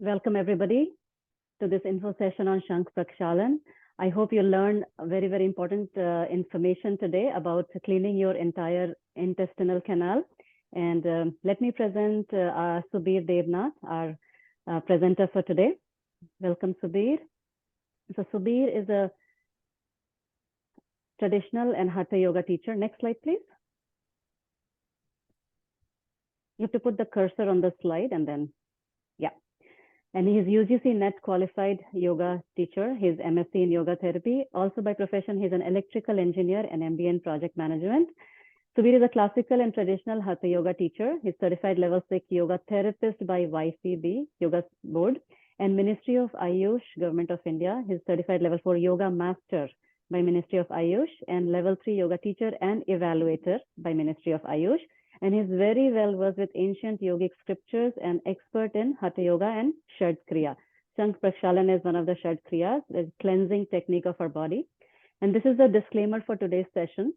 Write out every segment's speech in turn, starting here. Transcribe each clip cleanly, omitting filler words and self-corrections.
Welcome everybody to this info session on Shankhprakshalana. I hope you learn very, very important information today about cleaning your entire intestinal canal. And let me present Subir Devnath, our presenter for today. Welcome, Subir. So Subir is a traditional and Hatha yoga teacher. Next slide, please. You have to put the cursor on the slide and then, yeah. And he is UGC NET qualified yoga teacher. He's MSc in yoga therapy. Also by profession, he's an electrical engineer and MBA in project management. Subir is a classical and traditional Hatha yoga teacher. He's certified level 6 yoga therapist by YCB, Yoga Board, and Ministry of Ayush, Government of India. He's certified level 4 yoga master by Ministry of Ayush and level 3 yoga teacher and evaluator by Ministry of Ayush. And he's very well versed with ancient yogic scriptures and expert in Hatha Yoga and Shad Kriya. Shankhaprakshalana is one of the Shad Kriyas, the cleansing technique of our body. And this is the disclaimer for today's session.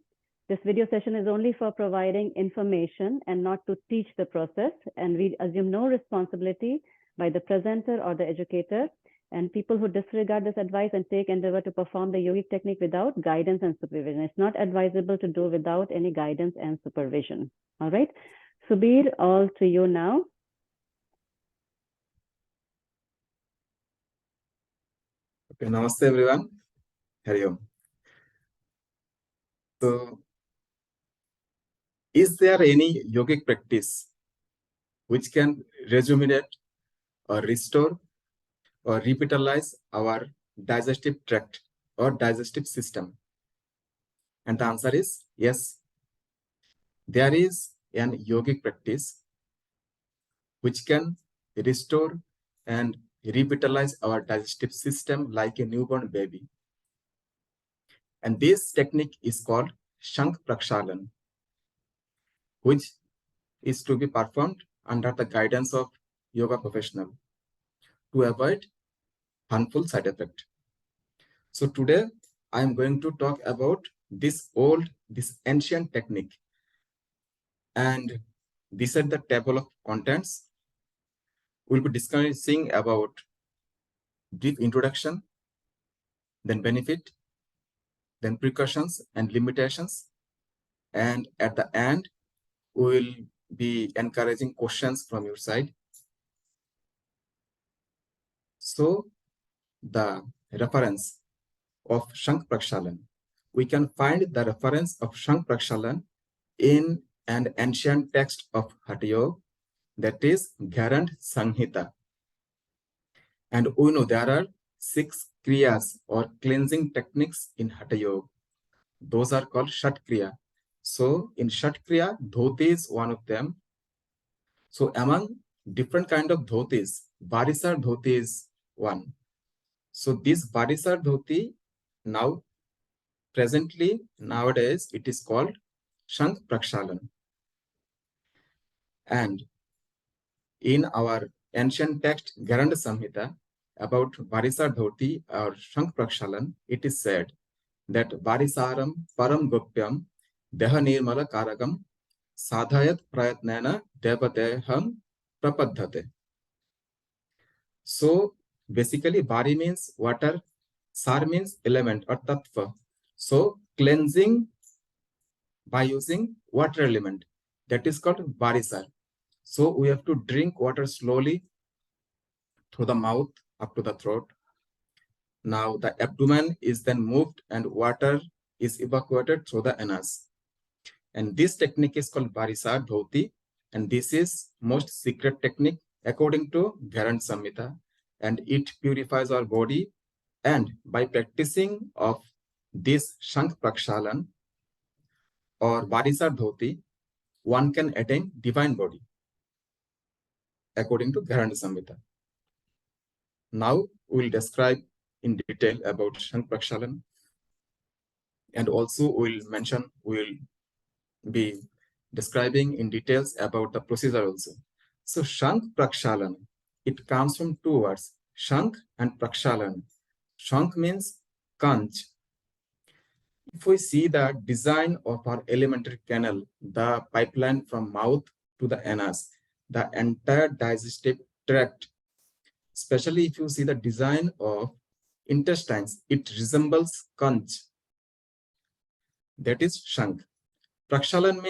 This video session is only for providing information and not to teach the process. And we assume no responsibility by the presenter or the educator. And people who disregard this advice and take endeavor to perform the yogic technique without guidance and supervision. It's not advisable to do without any guidance and supervision. All right. Subir, all to you now. Okay, namaste everyone. Hari Om. So, is there any yogic practice which can rejuvenate or restore or revitalize our digestive tract or digestive system? And the answer is yes. There is an yogic practice which can restore and revitalize our digestive system like a newborn baby. And this technique is called Shankhaprakshalana, which is to be performed under the guidance of yoga professional to avoid harmful side effect. So today I am going to talk about this ancient technique. And this is the table of contents. We'll be discussing about brief introduction, then benefit, then precautions and limitations. And at the end, we will be encouraging questions from your side. So the reference of Shankhaprakshalana, we can find the reference of Shankhaprakshalana in an ancient text of Hatha Yoga, that is Gharand Samhita. And we know there are 6 kriyas or cleansing techniques in Hatha Yoga. Those are called Shat Kriya. So in Shat Kriya, dhouti is one of them. So among different kind of dhoutis, varisar dhouti is one. So this varisar dhouti now presently nowadays it is called Shankhaprakshalana. And in our ancient text Gharand Samhita about varisar dhouti or Shankhaprakshalana, it is said that varisaram param gopyam deha nirmala karagam sadhayat prayatnana devadeham prapadhate. So basically vari means water, sar means element or tattva. So cleansing by using water element, that is called varisar. So we have to drink water slowly through the mouth up to the throat. Now the abdomen is then moved and water is evacuated through the anus. And this technique is called varisar dhouti. And this is most secret technique according to Gharand Samhita. And it purifies our body. And by practicing of this Shankhaprakshalana or varisar dhouti, one can attain divine body according to Gharand Samhita. Now we will describe in detail about Shankhaprakshalana, and also we will be describing in details about the procedure also. So Shankhaprakshalana, it comes from 2 words, Shankh and Prakshalana. Shankh means conch. If we see the design of our alimentary canal, the pipeline from mouth to the anus, the entire digestive tract Especially if you see the design of intestines, it resembles conch. That is Shankh. Prakshalana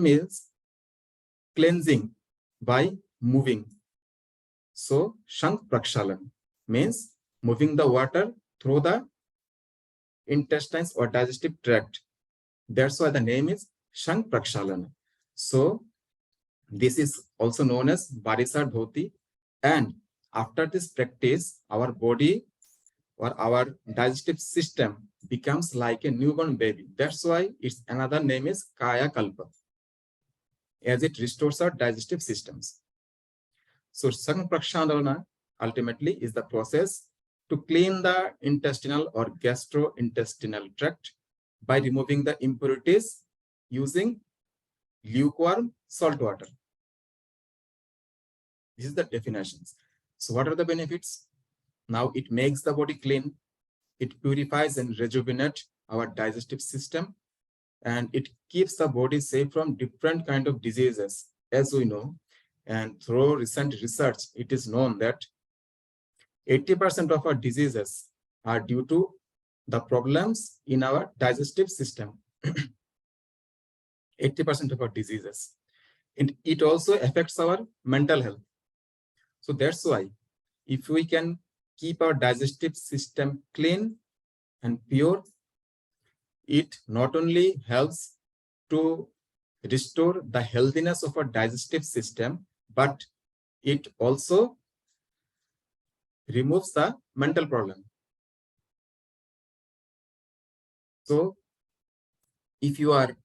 means cleansing by moving. So Shankhaprakshalana means moving the water through the intestines or digestive tract. That's why the name is Shankhprakshalana. So this is also known as varisar dhouti. And after this practice, our body or our digestive system becomes like a newborn baby. That's why its another name is kaya kalpa, as it restores our digestive systems. So Shankhaprakshalana ultimately is the process to clean the intestinal or gastrointestinal tract by removing the impurities using lukewarm salt water. This is the definitions. So what are the benefits? Now it makes the body clean, it purifies and rejuvenates our digestive system, and it keeps the body safe from different kind of diseases, as we know. And through recent research, it is known that 80% of our diseases are due to the problems in our digestive system. 80% of our diseases. And it also affects our mental health. So that's why if we can keep our digestive system clean and pure, it not only helps to restore the healthiness of our digestive system, but it also removes the mental problem. So if you are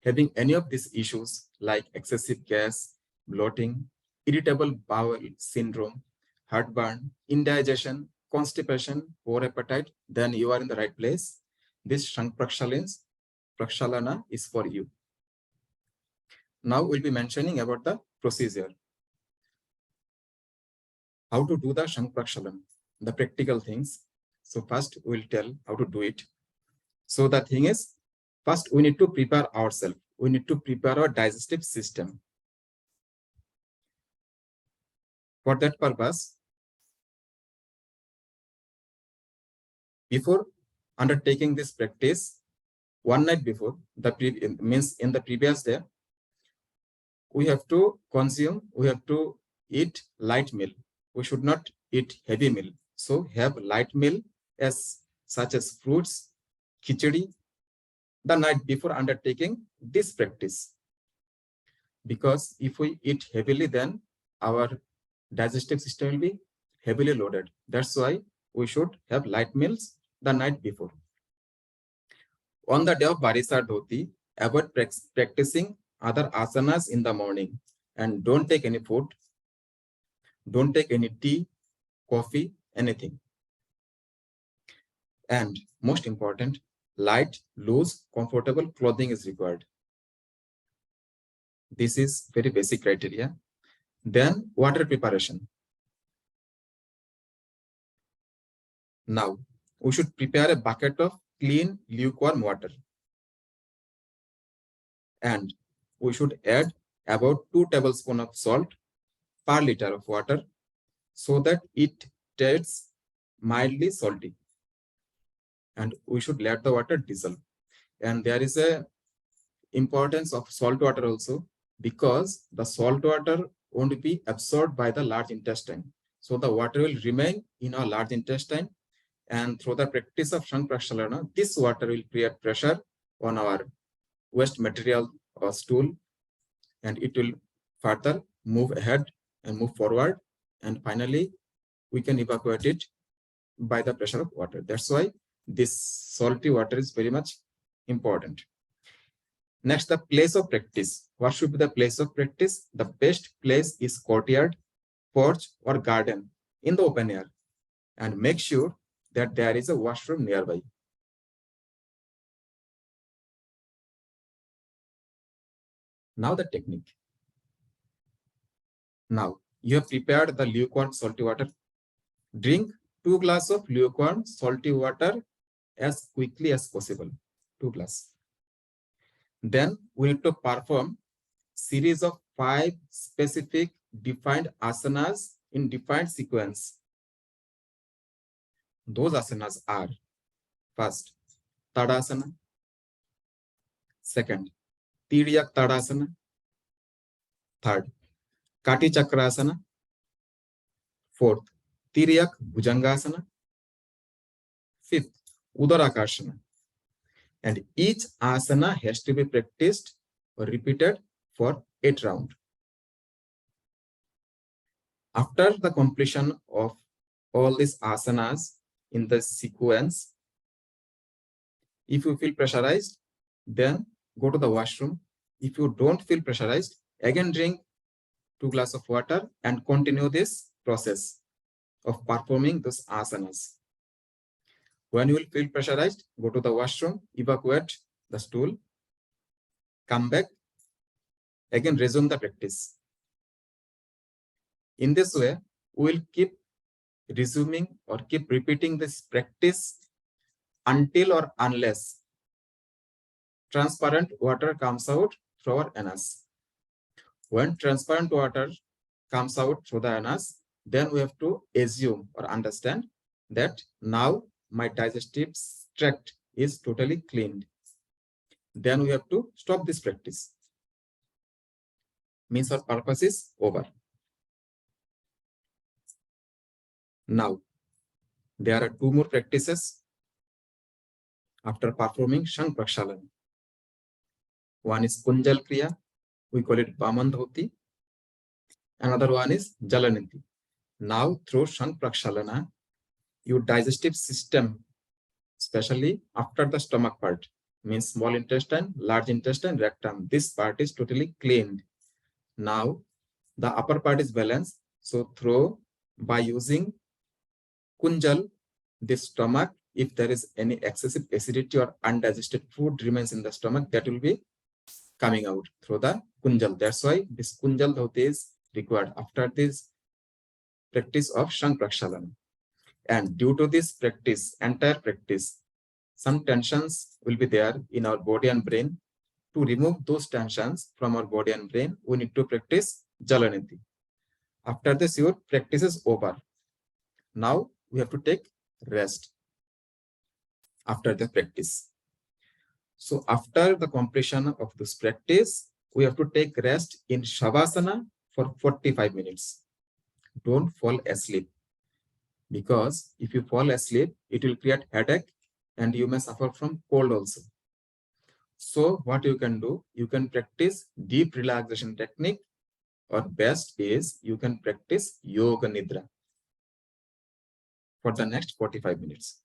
having any of these issues like excessive gas, bloating, irritable bowel syndrome, heartburn, indigestion, constipation, poor appetite, then you are in the right place. This Shankhaprakshalana is for you. Now we'll be mentioning about the procedure. How to do the Shankhaprakshalana, the practical things. So first we'll tell how to do it. So the thing is, first we need to prepare ourselves. We need to prepare our digestive system. For that purpose, before undertaking this practice, one night before, means in the previous day, we have to eat light meal. We should not eat heavy meal. So have light meal such as fruits, khichdi, the night before undertaking this practice. Because if we eat heavily, then our digestive system will be heavily loaded. That's why we should have light meals the night before. On the day of varisar dhouti, avoid practicing other asanas in the morning, and don't take any food, don't take any tea, coffee, anything. And most important, light, loose, comfortable clothing is required. This is very basic criteria. Then water preparation. Now we should prepare a bucket of clean lukewarm water, and we should add about 2 tablespoons of salt per liter of water so that it tastes mildly salty, and we should let the water dissolve. And there is a importance of salt water also, because the salt water won't be absorbed by the large intestine. So the water will remain in our large intestine, and through the practice of Shankhaprakshalana, this water will create pressure on our waste material or stool, and it will further move ahead and move forward, and finally we can evacuate it by the pressure of water. That's why this salty water is very much important. Next, the place of practice. What should be the place of practice? The best place is courtyard, porch, or garden in the open air, and make sure that there is a washroom nearby. Now the technique. Now you have prepared the lukewarm salty water. Drink 2 glasses of lukewarm salty water as quickly as possible. 2 glasses. Then we need to perform series of 5 specific defined asanas in defined sequence. Those asanas are: first, Tadasana; second, Tiryak Tadasana; third, Kati Chakrasana; fourth, Tiryak Bhujangasana; fifth, Udarakashana. And each asana has to be practiced or repeated for 8 rounds. After the completion of all these asanas in the sequence, if you feel pressurized, then go to the washroom. If you don't feel pressurized, again drink 2 glasses of water and continue this process of performing those asanas. When you will feel pressurized, go to the washroom, evacuate the stool, come back, again resume the practice. In this way, we will keep resuming or keep repeating this practice until or unless transparent water comes out through our anus. When transparent water comes out through the anus, then we have to assume or understand that now my digestive tract is totally cleaned. Then we have to stop this practice. Means our purpose is over. Now, there are 2 more practices after performing Shankhaprakshalana. One is Kunjal Kriya, we call it Vaman Dhouti. Another one is Jalaniti. Now, through Shankhaprakshalana, your digestive system, especially after the stomach part, means small intestine, large intestine, rectum, this part is totally cleaned. Now, the upper part is balanced. So, by using Kunjal, the stomach, if there is any excessive acidity or undigested food remains in the stomach, that will be coming out through the Kunjal. That's why this Kunjal Dhouti is required after this practice of Shankhaprakshalana. And due to this practice, entire practice, some tensions will be there in our body and brain. To remove those tensions from our body and brain, we need to practice Jalaniti. After this, your practice is over. Now we have to take rest after the practice. So after the completion of this practice, we have to take rest in Shavasana for 45 minutes. Don't fall asleep, because if you fall asleep, it will create headache and you may suffer from cold also. So what you can do, you can practice deep relaxation technique, or best is you can practice Yoga Nidra for the next 45 minutes.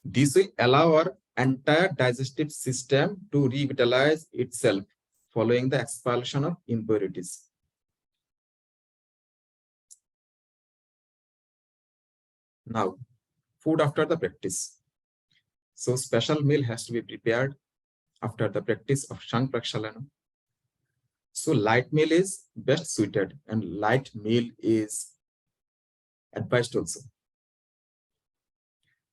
This will allow our entire digestive system to revitalize itself following the expulsion of impurities. Now, food after the practice. So special meal has to be prepared after the practice of Shankhaprakshalana. So light meal is best suited, and light meal is advised also.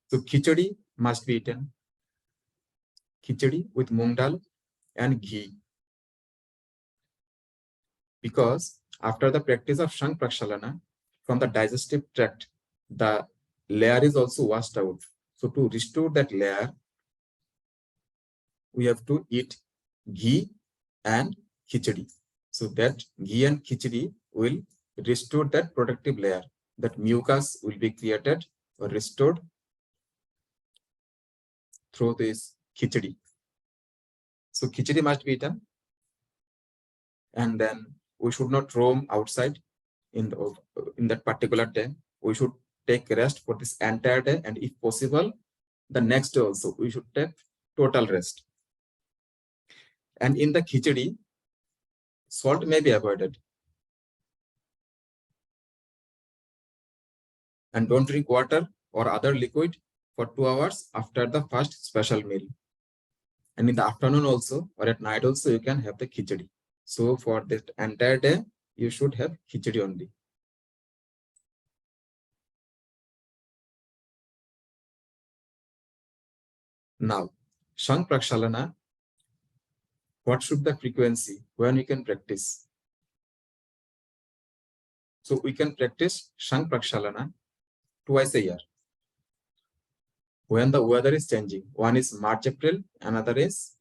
So khichdi must be eaten. Khichdi with moong dal and ghee. Because after the practice of Shankhaprakshalana, from the digestive tract, the layer is also washed out. So to restore that layer, we have to eat ghee and khichdi. So that ghee and khichdi will restore that protective layer. That mucus will be created or restored through this khichdi. So khichdi must be eaten. And then we should not roam outside in that particular day. We should take rest for this entire day, and if possible, the next day also we should take total rest. And in the khichdi, salt may be avoided. And don't drink water or other liquid for 2 hours after the first special meal. And in the afternoon also, or at night also, you can have the khichdi. So for that entire day, you should have khichdi only. Now, Shankhaprakshalana, what should the frequency when we can practice? So we can practice Shankhaprakshalana twice a year. When the weather is changing, one is March, April, another is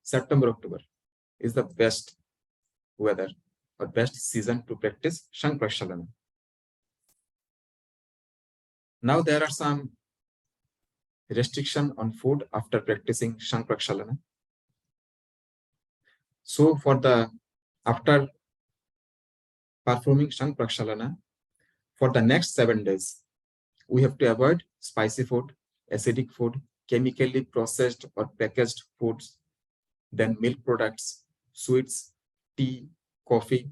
September, October, is the best weather or best season to practice Shankhaprakshalana. Now there are some restriction on food after practicing Shankhaprakshalana. So after performing Shankhaprakshalana, for the next 7 days, we have to avoid spicy food, acidic food, chemically processed or packaged foods, then milk products, sweets, tea, coffee,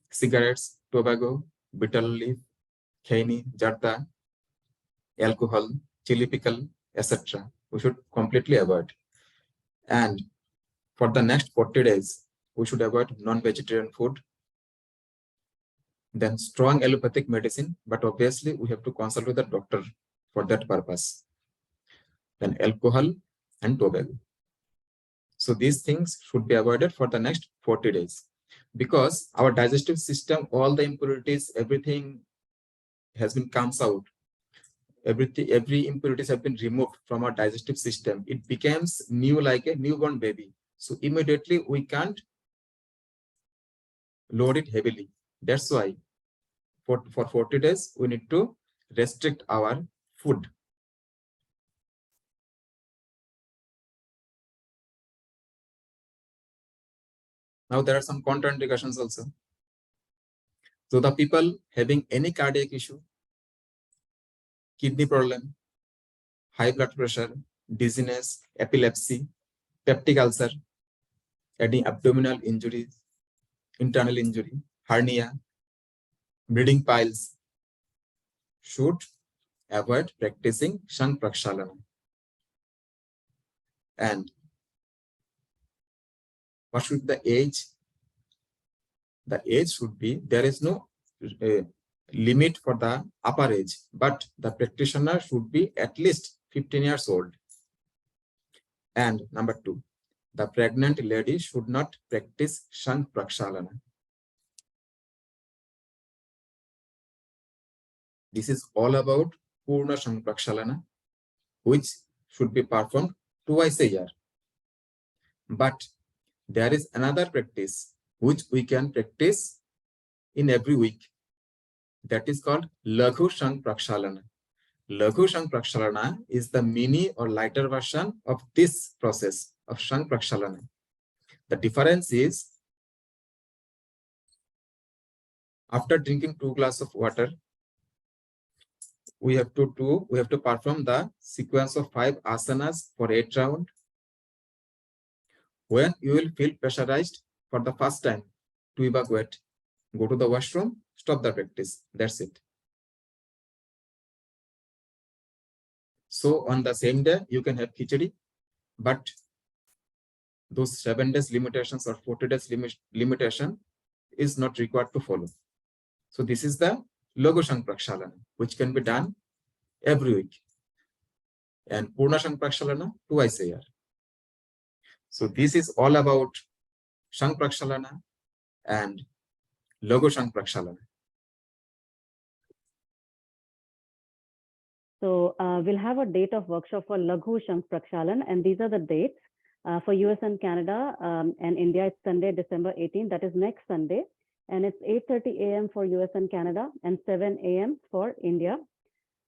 cigarettes, tobacco, bitter leaf, khaini, jarda, alcohol, chili pickle, etc. We should completely avoid. And for the next 40 days, we should avoid non-vegetarian food. Then strong allopathic medicine, but obviously we have to consult with the doctor for that purpose. Then alcohol and tobacco. So these things should be avoided for the next 40 days. Because our digestive system, all the impurities, everything has been comes out. Every impurities have been removed from our digestive system. It becomes new like a newborn baby. So immediately we can't load it heavily. That's why for 40 days, we need to restrict our food. Now there are some contraindications also. So the people having any cardiac issue, kidney problem, high blood pressure, dizziness, epilepsy, peptic ulcer, any abdominal injuries, internal injury, hernia, bleeding piles, should avoid practicing Shankhaprakshalana. And what should the age? The age should be, there is no limit for the upper age, but the practitioner should be at least 15 years old. And number 2, the pregnant lady should not practice Shankhaprakshalana. This is all about Purna Shankhaprakshalana, which should be performed twice a year. But there is another practice which we can practice in every week. That is called Laghu Shankhaprakshalana. Laghu Shankhaprakshalana is the mini or lighter version of this process of Shankhaprakshalana. The difference is, after drinking 2 glasses of water, we have to perform the sequence of 5 asanas for 8 rounds. When you will feel pressurized for the first time to evacuate, go to the washroom, stop the practice. That's it. So on the same day, you can have khichdi, but those 7 days limitations or 40 days limitation is not required to follow. So this is the Laghu Shankhaprakshalana, which can be done every week. And Purna Shankhaprakshalana twice a year. So this is all about Shankhaprakshalana and Laghu Shankhaprakshalana. So we'll have a date of workshop for Laghu Shankhaprakshalana, and these are the dates. For US and Canada and India, it's Sunday, December 18th. That is next Sunday. And it's 8:30 a.m. for US and Canada and 7 a.m. for India.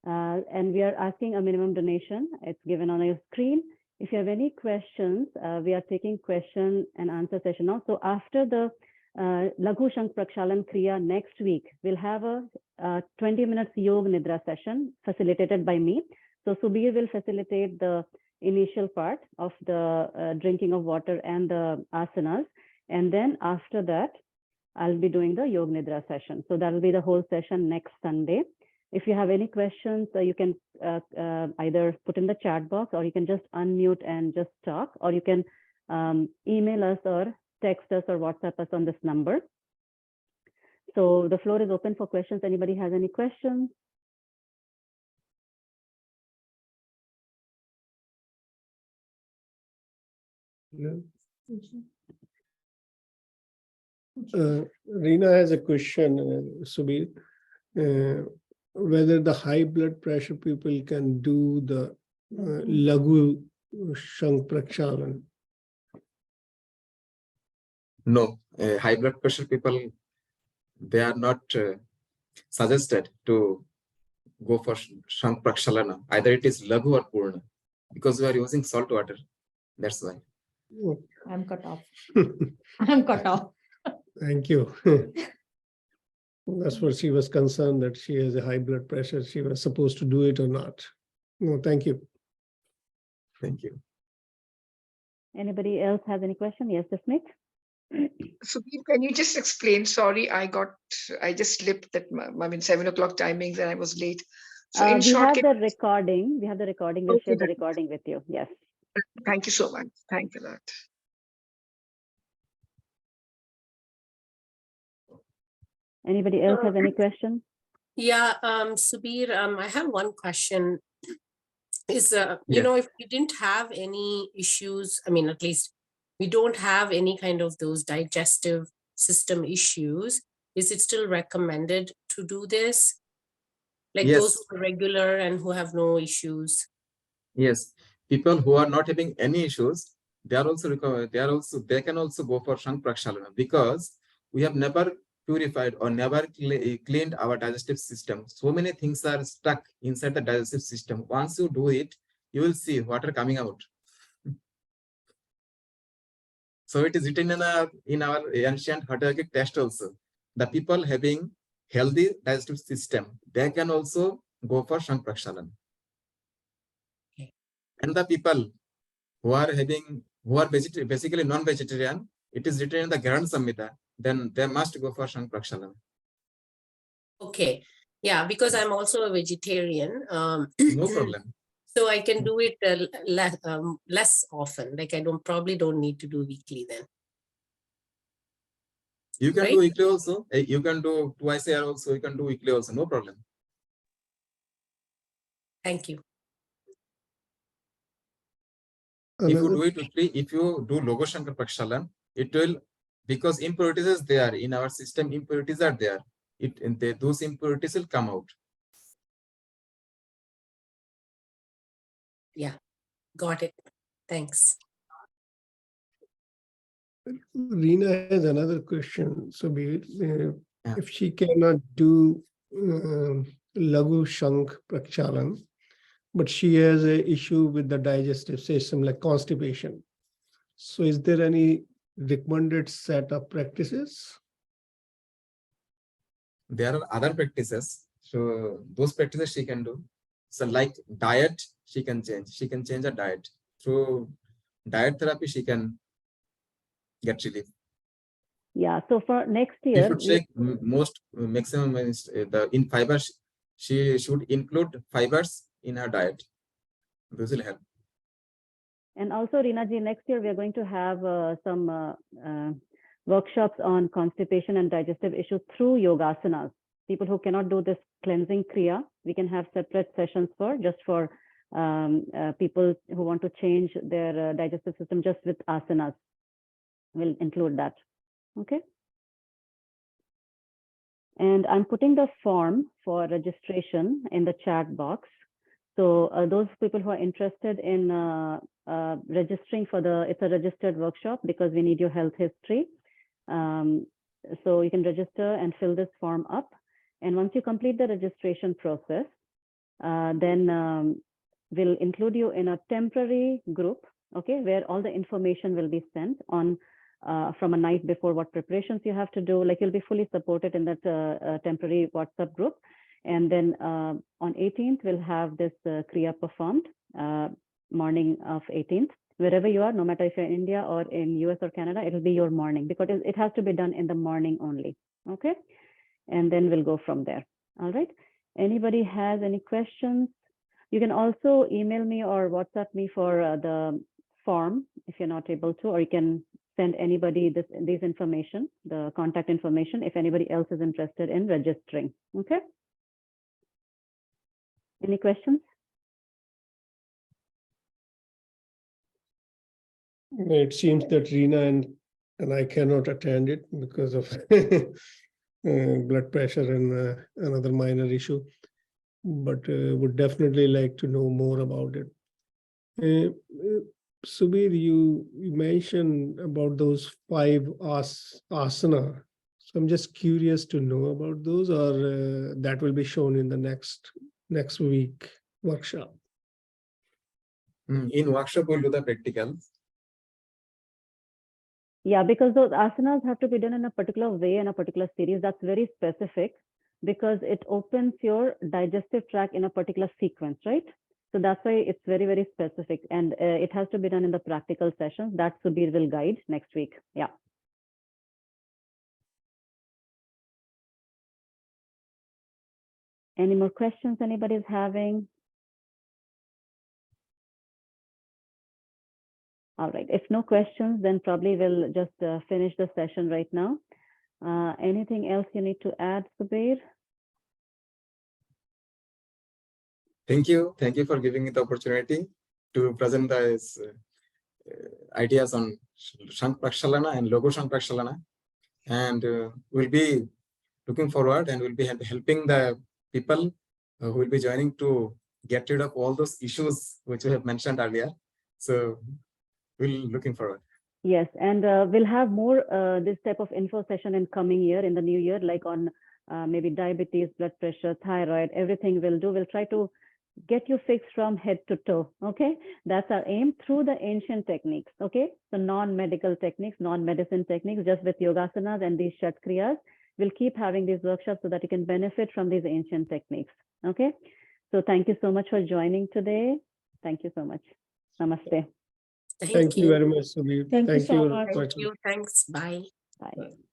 And we are asking a minimum donation. It's given on your screen. If you have any questions, we are taking question and answer session now. So after the Laghu Shankhaprakshalana Kriya next week, we'll have a 20 minutes Yoga Nidra session facilitated by me. So Subir will facilitate the initial part of the drinking of water and the asanas. And then after that, I'll be doing the Yoga Nidra session. So that will be the whole session next Sunday. If you have any questions, you can either put in the chat box, or you can just unmute and just talk, or you can email us or text us or WhatsApp us on this number. So the floor is open for questions. Anybody has any questions? Reena has a question, Subir. whether the high blood pressure people can do the Laghu Shankhaprakshalana. No, high blood pressure people, they are not suggested to go for Shankhaprakshalana. Either it is Laghu or Purna, because we are using salt water. That's why. I'm cut off. I'm cut off. Thank you. That's what she was concerned, that she has a high blood pressure. She was supposed to do it or not. No, thank you. Thank you. Anybody else has any question? Yes, Smith. So can you just explain? Sorry, I just slipped that. 7 o'clock timings and I was late. So in we short, have the recording. We have the recording. We'll share the recording with you. Yes. Thank you so much. Thank you a lot. Anybody else have any questions? Yeah, Subir, I have one question. Is, you Yeah. know, if we didn't have any issues, I mean, at least we don't have any kind of those digestive system issues, is it still recommended to do this? Like Yes. those who are regular and who have no issues? Yes, people who are not having any issues, they can also go for Shankhaprakshalana, because we have never purified or never cleaned our digestive system. So many things are stuck inside the digestive system. Once you do it, you will see water coming out. So it is written in our ancient Ayurvedic text also. The people having healthy digestive system, they can also go for Shankhaprakshalana. And the people who are basically non-vegetarian, it is written in the Granth Samhita, then they must go for Shankhaprakshalana. Okay, yeah, because I'm also a vegetarian. No problem. So I can do it less often. Like I probably don't need to do weekly then. You can Right? do weekly also. You can do twice a year also. You can do weekly also. No problem. Thank you. If you Another- do it weekly, if you do Logo Shankhaprakshalana, it will, because impurities is there in our system, impurities are there. Those impurities will come out. Yeah, got it. Thanks. Reena has another question. So Yeah. if she cannot do Laghu Shankhaprakshalana, but she has an issue with the digestive system, like constipation. So is there any recommended set of practices? There are other practices. So those practices she can do. So like diet, she can change. She can change her diet. Through diet therapy, she can get relief. Yeah. So for next She year, should take maximum in fibers. She should include fibers in her diet. This will help. and also Reena ji, next year we are going to have some workshops on constipation and digestive issues through yogasanas. People who cannot do this cleansing kriya, we can have separate sessions for people who want to change their digestive system just with asanas. We'll include that. Okay. And I'm putting the form for registration in the chat box. So those people who are interested in registering for it's a registered workshop because we need your health history. So you can register and fill this form up. And once you complete the registration process, then we'll include you in a temporary group, okay, where all the information will be sent on from a night before what preparations you have to do. Like you'll be fully supported in that temporary WhatsApp group. And then on 18th, we'll have this Kriya performed, morning of 18th. Wherever you are, no matter if you're in India or in US or Canada, it'll be your morning because it has to be done in the morning only, okay? And then we'll go from there, all right? Anybody has any questions? You can also email me or WhatsApp me for the form if you're not able to, or you can send anybody this information, the contact information, if anybody else is interested in registering, okay? Any questions? It seems that Reena and I cannot attend it because of blood pressure and another minor issue, but would definitely like to know more about it. Subir, you mentioned about those 5 asana. So I'm just curious to know about those, or that will be shown in the next week workshop. In workshop, we'll do the practical. Yeah, because those asanas have to be done in a particular way and a particular series. That's very specific because it opens your digestive tract in a particular sequence, right? So that's why it's very, very specific, and it has to be done in the practical sessions. That Subir will guide next week. Yeah. Any more questions anybody's having? All right. If no questions, then probably we'll just finish the session right now. Anything else you need to add, Subir? Thank you. Thank you for giving me the opportunity to present these ideas on Shankhaprakshalana and Logo Shankhaprakshalana. And we'll be looking forward and we'll be helping the people who will be joining to get rid of all those issues which we have mentioned earlier. So we're looking forward. Yes, and we'll have more this type of info session in coming year, in the new year, like on maybe diabetes, blood pressure, thyroid, everything we'll do. We'll try to get you fixed from head to toe. Okay, that's our aim through the ancient techniques. Okay, so non-medical techniques, non-medicine techniques, just with yogasanas and these shat kriyas. We'll keep having these workshops so that you can benefit from these ancient techniques. Okay, so thank you so much for joining today. Thank you so much. Namaste. Thank you very much, Subir. Thank you so much. Thank you. Thanks. Bye. Bye.